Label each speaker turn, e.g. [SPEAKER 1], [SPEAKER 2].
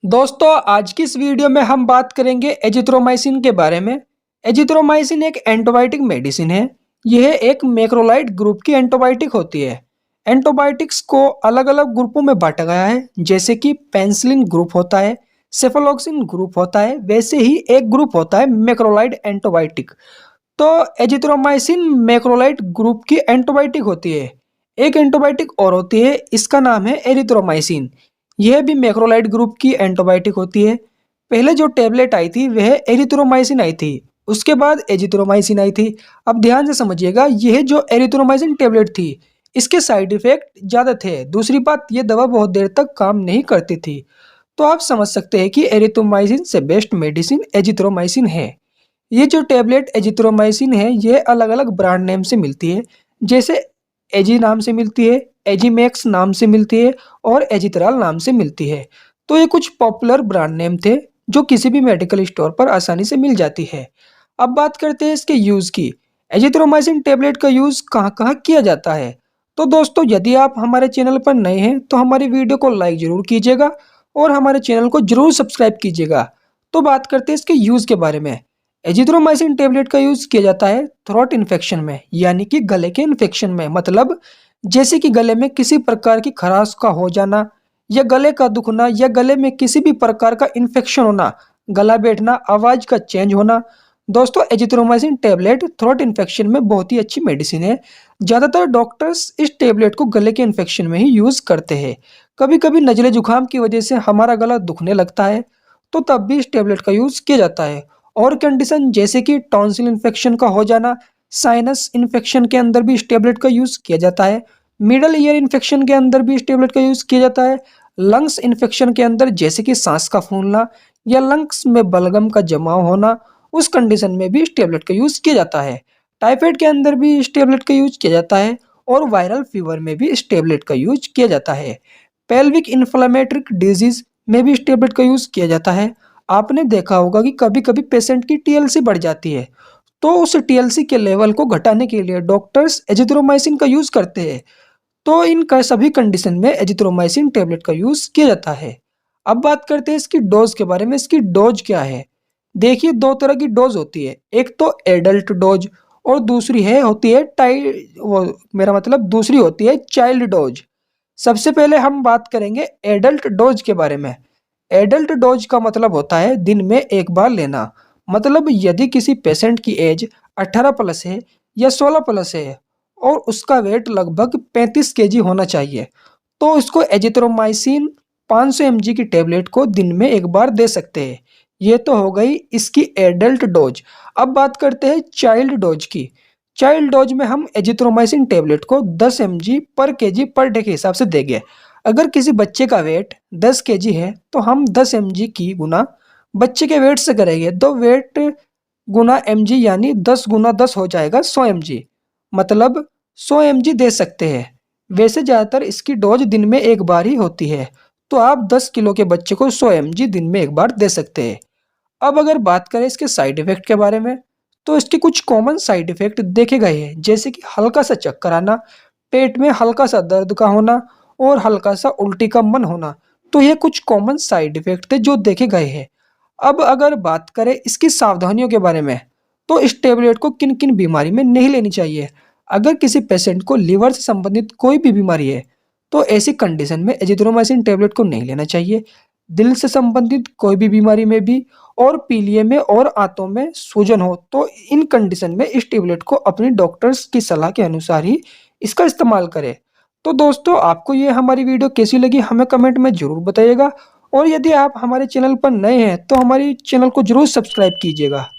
[SPEAKER 1] दोस्तों आज की इस वीडियो में हम बात करेंगे एजिथ्रोमाइसिन के बारे में। एजिथ्रोमाइसिन एक एंटीबायोटिक मेडिसिन है। यह एक मैक्रोलाइड ग्रुप की एंटीबायोटिक होती है। एंटीबायोटिक्स को अलग अलग ग्रुपों में बांटा गया है, जैसे कि पेनिसिलिन ग्रुप होता है, सेफलोक्सिन ग्रुप होता है, वैसे ही एक ग्रुप होता है मैक्रोलाइड एंटीबायोटिक। तो एजिथ्रोमाइसिन मैक्रोलाइड ग्रुप की एंटीबायोटिक होती है। एक एंटीबायोटिक और होती है, इसका नाम है एरिथ्रोमाइसिन। यह भी मैक्रोलाइड ग्रुप की एंटीबायोटिक होती है। पहले जो टेबलेट आई थी वह एरिथ्रोमाइसिन आई थी, उसके बाद एजिथ्रोमाइसिन आई थी। अब ध्यान से समझिएगा, यह जो एरिथ्रोमाइसिन टेबलेट थी इसके साइड इफेक्ट ज़्यादा थे। दूसरी बात, यह दवा बहुत देर तक काम नहीं करती थी। तो आप समझ सकते हैं कि एरिथ्रोमाइसिन से बेस्ट मेडिसिन एजिथ्रोमाइसिन है। ये जो टेबलेट एजिथ्रोमाइसिन है ये अलग अलग ब्रांड नेम से मिलती है, जैसे एजी नाम से मिलती है, एजीमैक्स नाम से मिलती है और एजिथ्राल नाम से मिलती है। तो ये कुछ पॉपुलर ब्रांड नेम थे जो किसी भी मेडिकल स्टोर पर आसानी से मिल जाती है। अब बात करते हैं इसके यूज़ की। एजिथ्रोमाइसिन टेबलेट का यूज़ कहाँ कहाँ किया जाता है। तो दोस्तों यदि आप हमारे चैनल पर नए हैं तो हमारी वीडियो को लाइक ज़रूर कीजिएगा और हमारे चैनल को ज़रूर सब्सक्राइब कीजिएगा। तो बात करते हैं इसके यूज़ के बारे में। एजिथ्रोमाइसिन टेबलेट का यूज़ किया जाता है थ्रोट इन्फेक्शन में, यानी कि गले के इन्फेक्शन में। मतलब जैसे कि गले में किसी प्रकार की खराश का हो जाना या गले का दुखना या गले में किसी भी प्रकार का इन्फेक्शन होना, गला बैठना, आवाज़ का चेंज होना। दोस्तों एजिथ्रोमाइसिन टेबलेट थ्रोट इन्फेक्शन में बहुत ही अच्छी मेडिसिन है। ज़्यादातर डॉक्टर्स इस टेबलेट को गले के इन्फेक्शन में ही यूज़ करते हैं। कभी कभी नज़ले जुकाम की वजह से हमारा गला दुखने लगता है तो तब भी इस टेबलेट का यूज़ किया जाता है। और कंडीशन जैसे कि टॉन्सिल इन्फेक्शन का हो जाना, साइनस इन्फेक्शन के अंदर भी इस टेबलेट का यूज़ किया जाता है। मिडल ईयर इन्फेक्शन के अंदर भी इस टेबलेट का यूज़ किया जाता है। लंग्स इन्फेक्शन के अंदर जैसे कि सांस का फूलना या लंग्स में बलगम का जमाव होना, उस कंडीशन में भी इस टेबलेट का यूज़ किया जाता है। टाइफाइड के अंदर भी इस टेबलेट का यूज़ किया जाता है और वायरल फीवर में भी इस टेबलेट का यूज़ किया जाता है। पेल्विक इन्फ्लेमेटरी डिजीज में भी इस टेबलेट का यूज़ किया जाता है। आपने देखा होगा कि कभी कभी पेशेंट की टीएलसी बढ़ जाती है, तो उस टीएलसी के लेवल को घटाने के लिए डॉक्टर्स एजिथ्रोमाइसिन का यूज़ करते हैं। तो इन सभी कंडीशन में एजिथ्रोमाइसिन टेबलेट का यूज़ किया जाता है। अब बात करते हैं इसकी डोज के बारे में। इसकी डोज क्या है? देखिए, दो तरह की डोज होती है, एक तो एडल्ट डोज और दूसरी है होती है मेरा मतलब दूसरी होती है चाइल्ड डोज। सबसे पहले हम बात करेंगे एडल्ट डोज के बारे में। एडल्ट डोज का मतलब होता है दिन में एक बार लेना। मतलब यदि किसी पेशेंट की एज 18 प्लस है या 16 प्लस है और उसका वेट लगभग 35 केजी होना चाहिए, तो इसको एजिथ्रोमाइसिन 500 mg की टेबलेट को दिन में एक बार दे सकते हैं। ये तो हो गई इसकी एडल्ट डोज। अब बात करते हैं चाइल्ड डोज की। चाइल्ड डोज में हम एजिथ्रोमाइसिन टेबलेट को 10 mg पर केजी पर डे के हिसाब से देंगे। अगर किसी बच्चे का वेट 10 केजी है तो हम 10 mg की गुना बच्चे के वेट से करेंगे, तो वेट गुना mg यानी 10 गुना 10 हो जाएगा 100 mg। मतलब 100 mg दे सकते हैं। वैसे ज़्यादातर इसकी डोज दिन में एक बार ही होती है, तो आप 10 किलो के बच्चे को 100 mg दिन में एक बार दे सकते हैं। अब अगर बात करें इसके साइड इफेक्ट के बारे में, तो इसके कुछ कॉमन साइड इफेक्ट देखे गए हैं, जैसे कि हल्का सा चक्कर आना, पेट में हल्का सा दर्द का होना और हल्का सा उल्टी का मन होना। तो ये कुछ कॉमन साइड इफेक्ट थे जो देखे गए हैं। अब अगर बात करें इसकी सावधानियों के बारे में, तो इस टेबलेट को किन किन बीमारी में नहीं लेनी चाहिए। अगर किसी पेशेंट को लीवर से संबंधित कोई भी बीमारी है तो ऐसी कंडीशन में एजिथ्रोमाइसिन टेबलेट को नहीं लेना चाहिए। दिल से संबंधित कोई भी बीमारी में भी, और पीलिए में और आंतों में सूजन हो, तो इन कंडीशन में इस टेबलेट को अपने डॉक्टर्स की सलाह के अनुसार ही इसका इस्तेमाल करें। तो दोस्तों आपको ये हमारी वीडियो कैसी लगी हमें कमेंट में ज़रूर बताइएगा। और यदि आप हमारे चैनल पर नए हैं तो हमारी चैनल को ज़रूर सब्सक्राइब कीजिएगा।